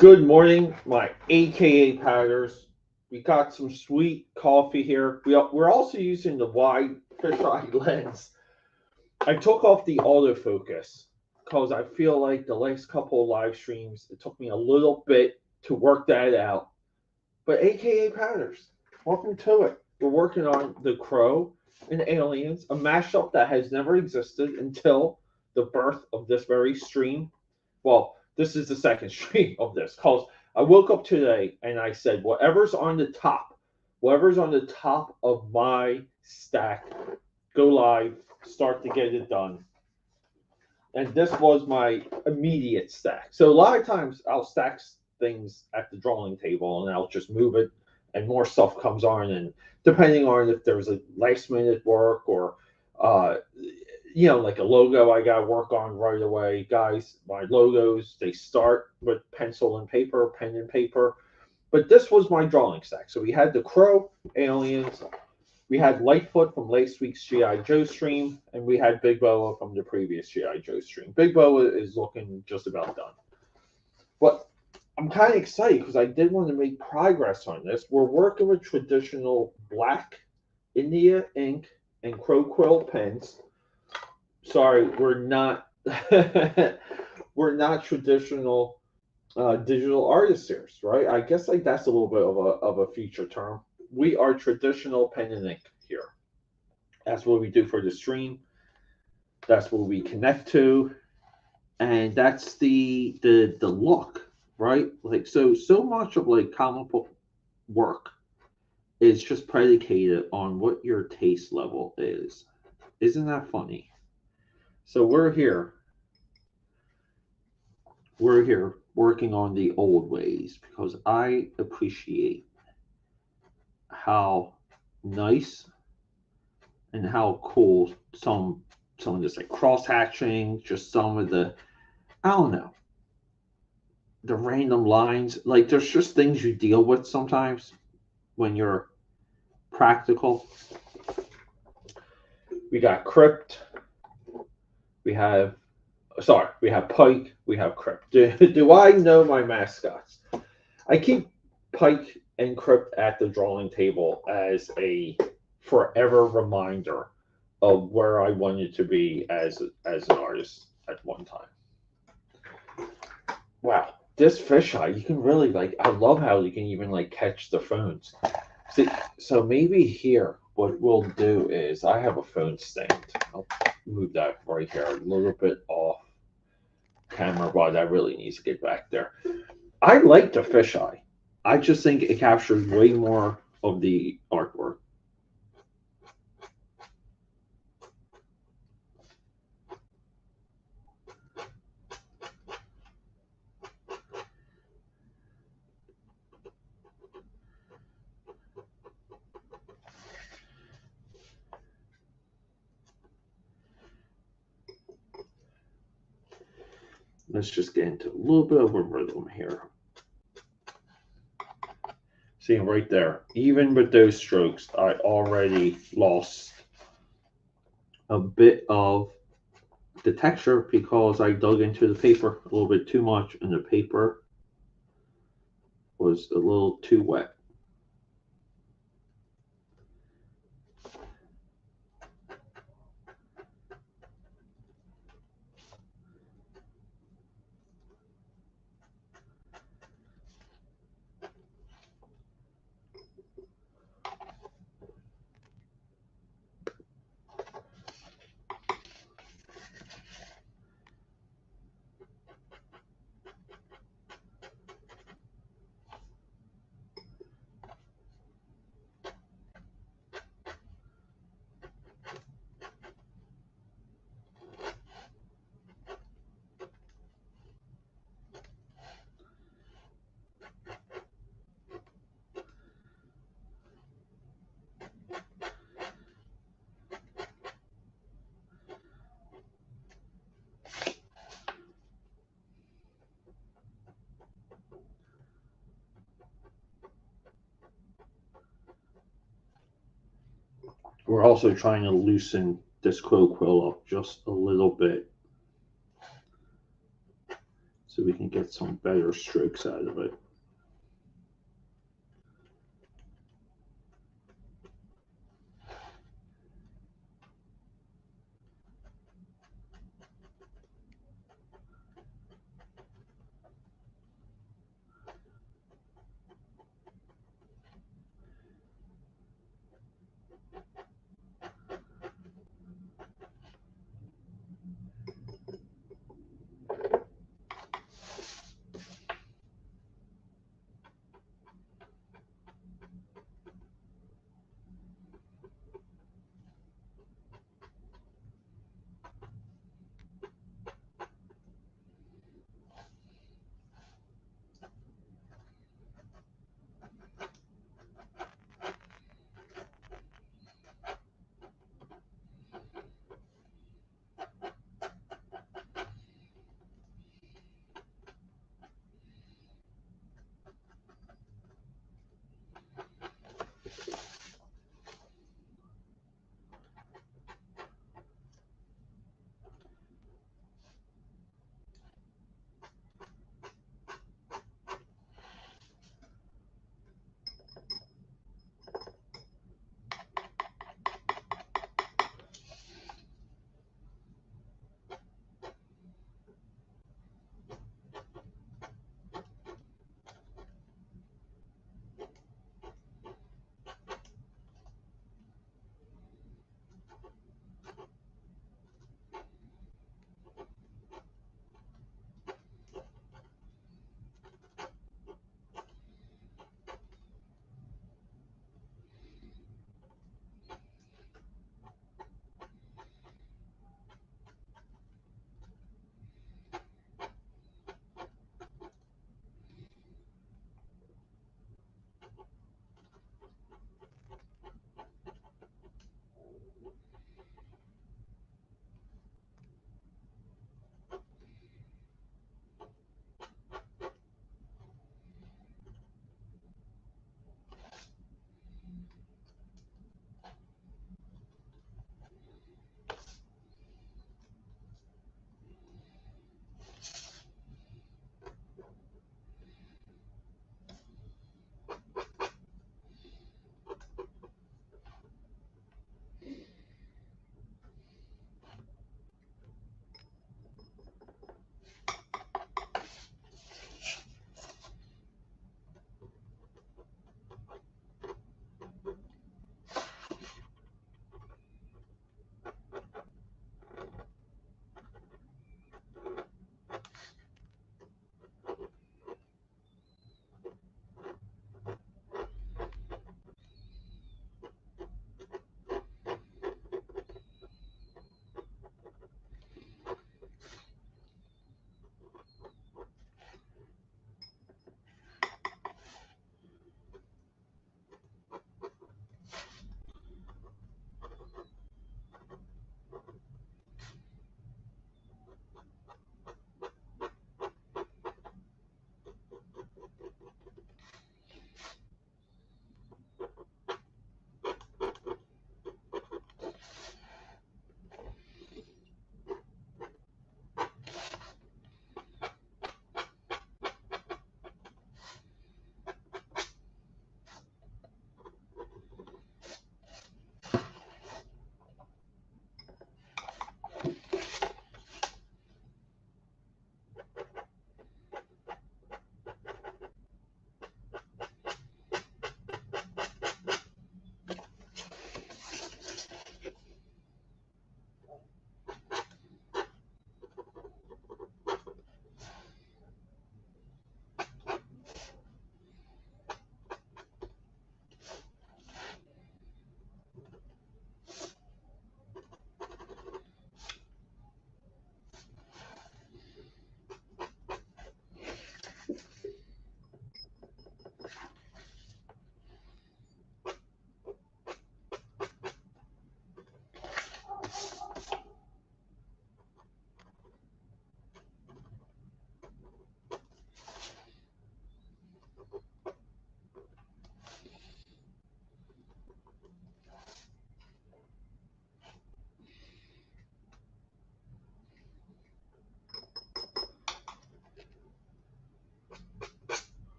Good morning, my AKA Patters. We got some sweet coffee here. We're also using the wide fisheye lens. I took off the autofocus because I feel like the last couple of live streams, it took me a little bit to work that out. But AKA Patters, welcome to it. We're working on The Crow and Aliens, a mashup that has never existed until the birth of this very stream. Well, this is the second stream of this because I woke up today and I said, whatever's on the top of my stack, go live, start to get it done. And this was my immediate stack. So a lot of times I'll stack things at the drawing table and I'll just move it and more stuff comes on. And depending on if there's a last minute work or uh, like a logo I got to work on right away. Guys, my logos, they start with pencil and paper, pen and paper. But this was my drawing stack. So we had the Crow, Aliens, we had Lightfoot from last week's G.I. Joe stream, and we had Big Boa from the previous G.I. Joe stream. Big Boa is looking just about done. But I'm kind of excited because I did want to make progress on this. We're working with traditional black India ink and Crow Quill pens. Sorry, we're not traditional digital artists here, right? I guess like that's a little bit of a feature term. We are traditional pen and ink here. That's what we do for the stream. That's what we connect to, and that's the look, right? Like so much of like comic book work is just predicated on what your taste level is. Isn't that funny? So we're here working on the old ways because I appreciate how nice and how cool some of this like cross hatching, just some of the I don't know the random lines. Like there's just things you deal with sometimes when you're practical. We got Crypt. We have we have Pike. We have Crypt. Do I know my mascots? I keep Pike and Crypt at the drawing table as a forever reminder of where I wanted to be as an artist at one time. Wow, this fisheye, you can really like. I love how you can even like catch the phones. See, so maybe here, what we'll do is I have a phone stand. I'll move that right here a little bit off camera, but that really needs to get back there. I like the fisheye. I just think it captures way more of the artwork. Let's just get into a little bit of a rhythm here. See right there, even with those strokes, I already lost a bit of the texture because I dug into the paper a little bit too much and the paper was a little too wet. We're also trying to loosen this Crow Quill up just a little bit so we can get some better strokes out of it.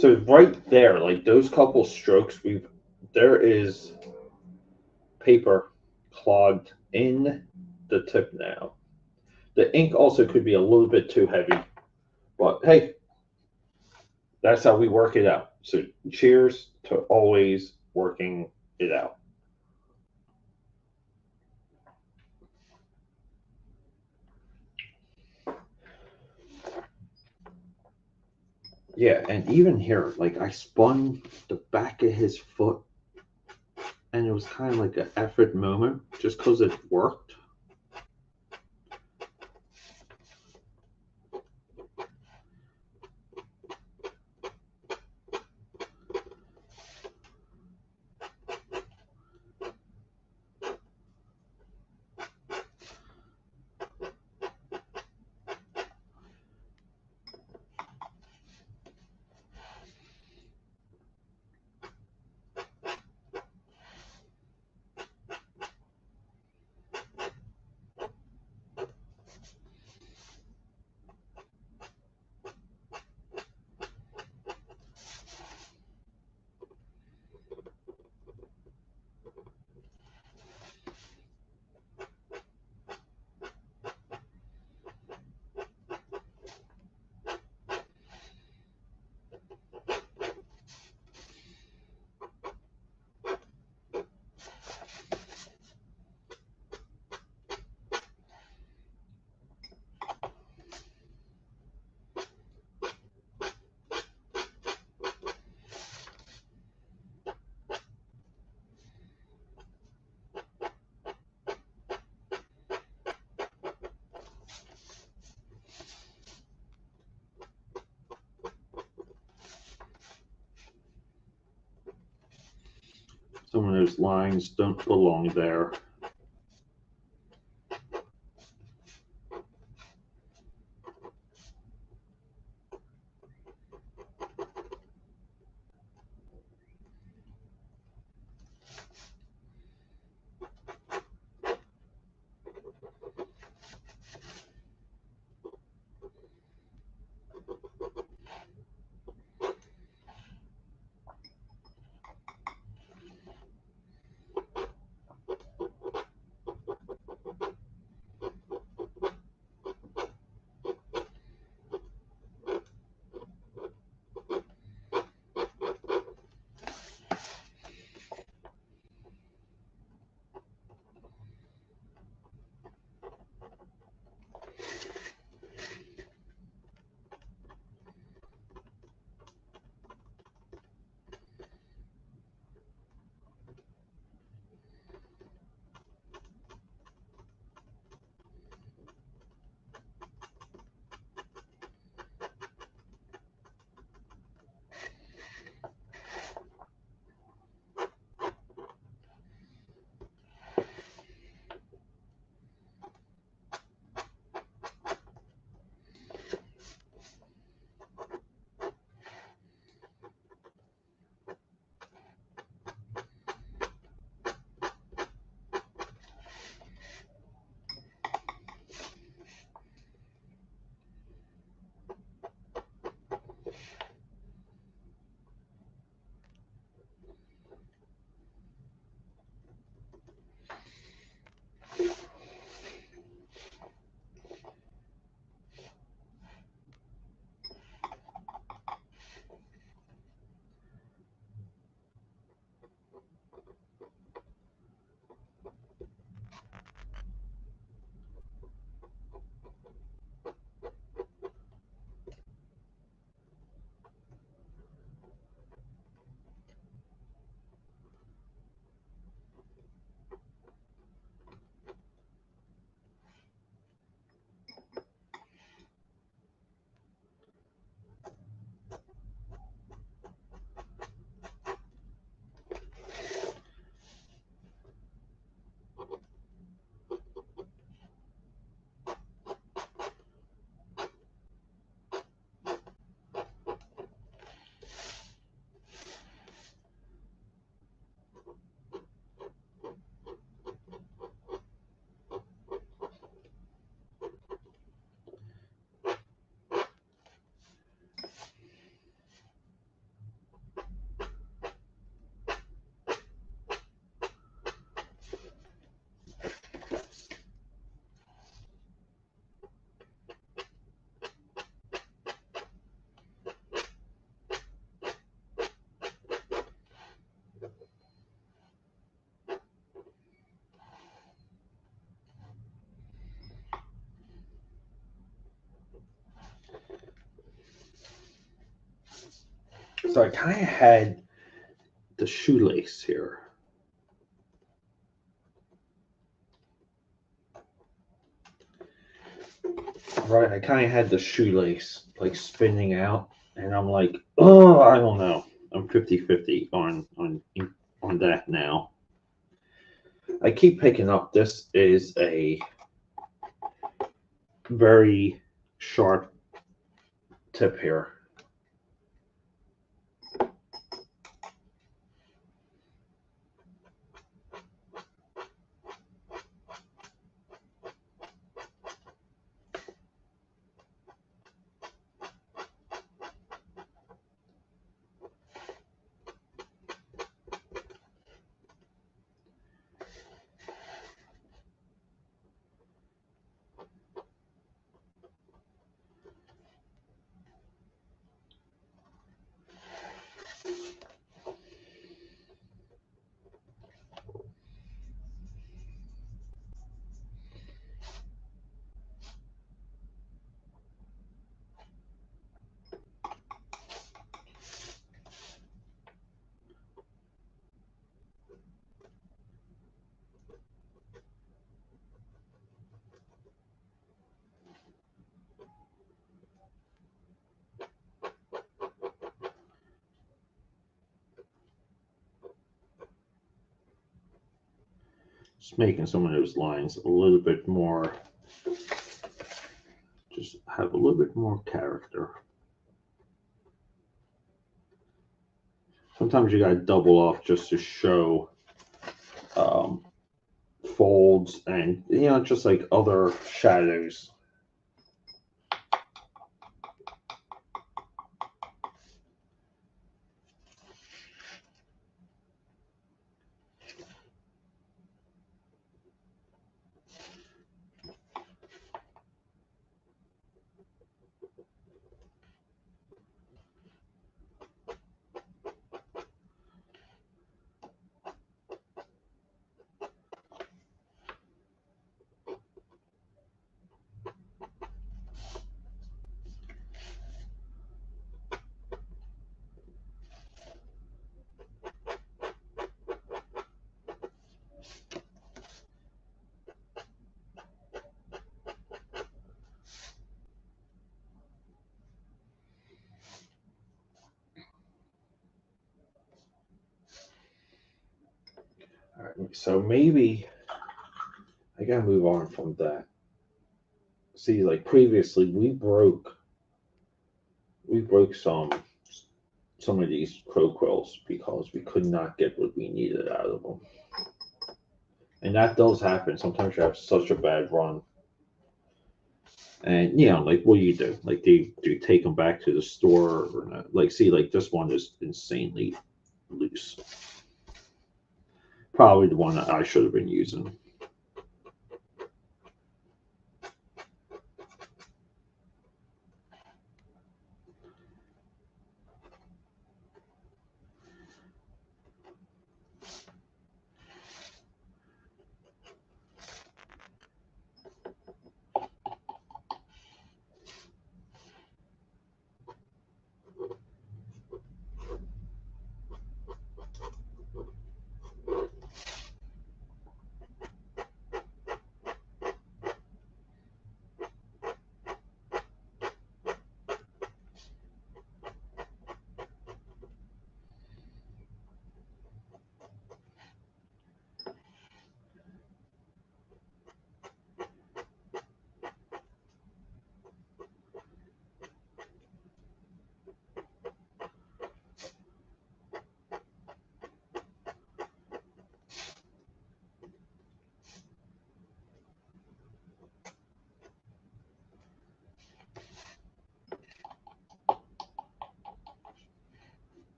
So right there, like those couple strokes, there is paper clogged in the tip now. The ink also could be a little bit too heavy, but hey, that's how we work it out. So cheers to always working it out. Yeah, and even here, like I spun the back of his foot, and it was kind of like an effort moment just because it worked. Some of those lines don't belong there. So I kind of had the shoelace here. Right, I kind of had the shoelace like spinning out, and I'm like, oh, I don't know. I'm 50-50 on that now. I keep picking up. This is a very sharp tip here. Just making some of those lines a little bit more, just have a little bit more character. Sometimes you gotta double off just to show folds and, just like other shadows. All right, so maybe I gotta move on from that. See, like previously, we broke some of these crow quills because we could not get what we needed out of them, and that does happen. Sometimes you have such a bad run, and like what do you do? Like, do you take them back to the store or not? Like, see, like this one is insanely loose. Probably the one that I should have been using.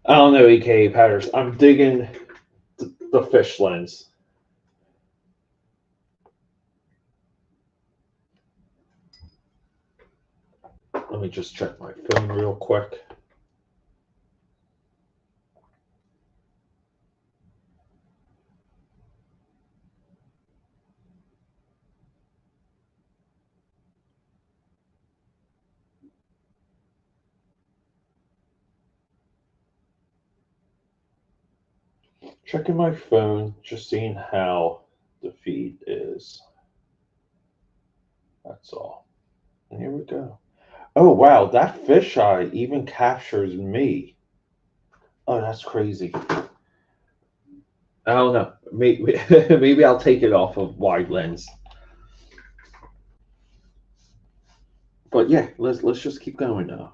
I don't know, AKA Patters. I'm digging the fish lens. Let me just check my phone real quick. Checking my phone, just seeing how the feed is. That's all. And here we go. Oh wow, that fisheye even captures me. Oh, that's crazy. I don't know. Maybe maybe I'll take it off of wide lens. But yeah, let's just keep going now.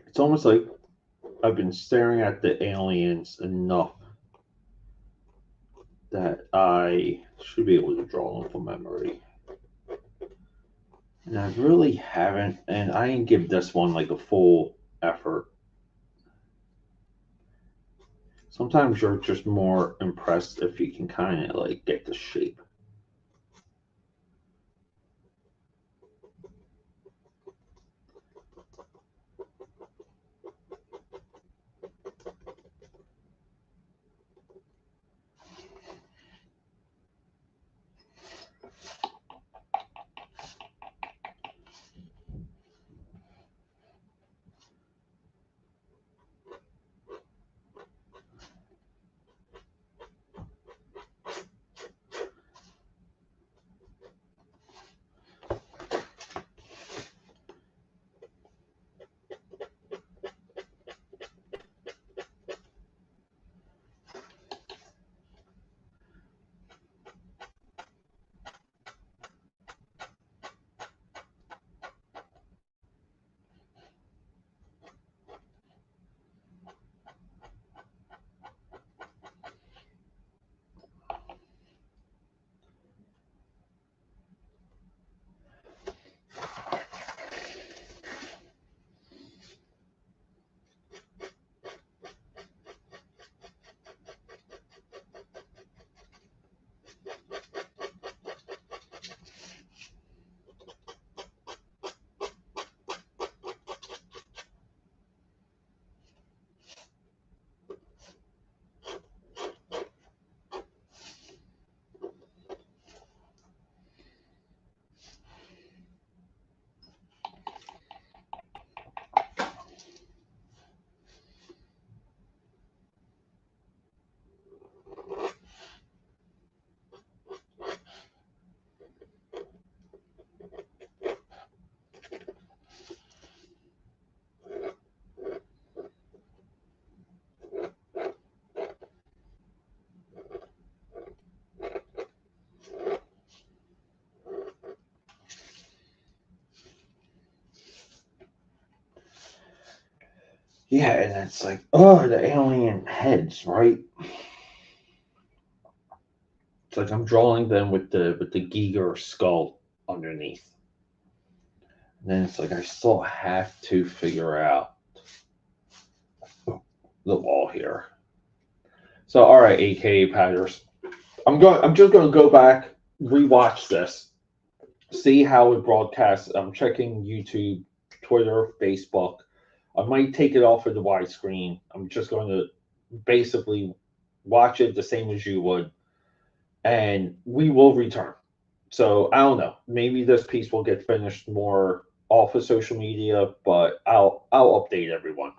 It's almost like I've been staring at the aliens enough that I should be able to draw them from memory. And I really haven't, and I didn't give this one like a full effort. Sometimes you're just more impressed if you can kind of like get the shape. Yeah, and it's like, oh, the alien heads, right? It's like I'm drawing them with the Giger skull underneath. And then it's like I still have to figure out the wall here. So all right, AKA Patters. I'm just gonna go back, rewatch this, see how it broadcasts. I'm checking YouTube, Twitter, Facebook. I might take it off of the widescreen. I'm just going to basically watch it the same as you would, and we will return. So I don't know. Maybe this piece will get finished more off of social media, but I'll update everyone.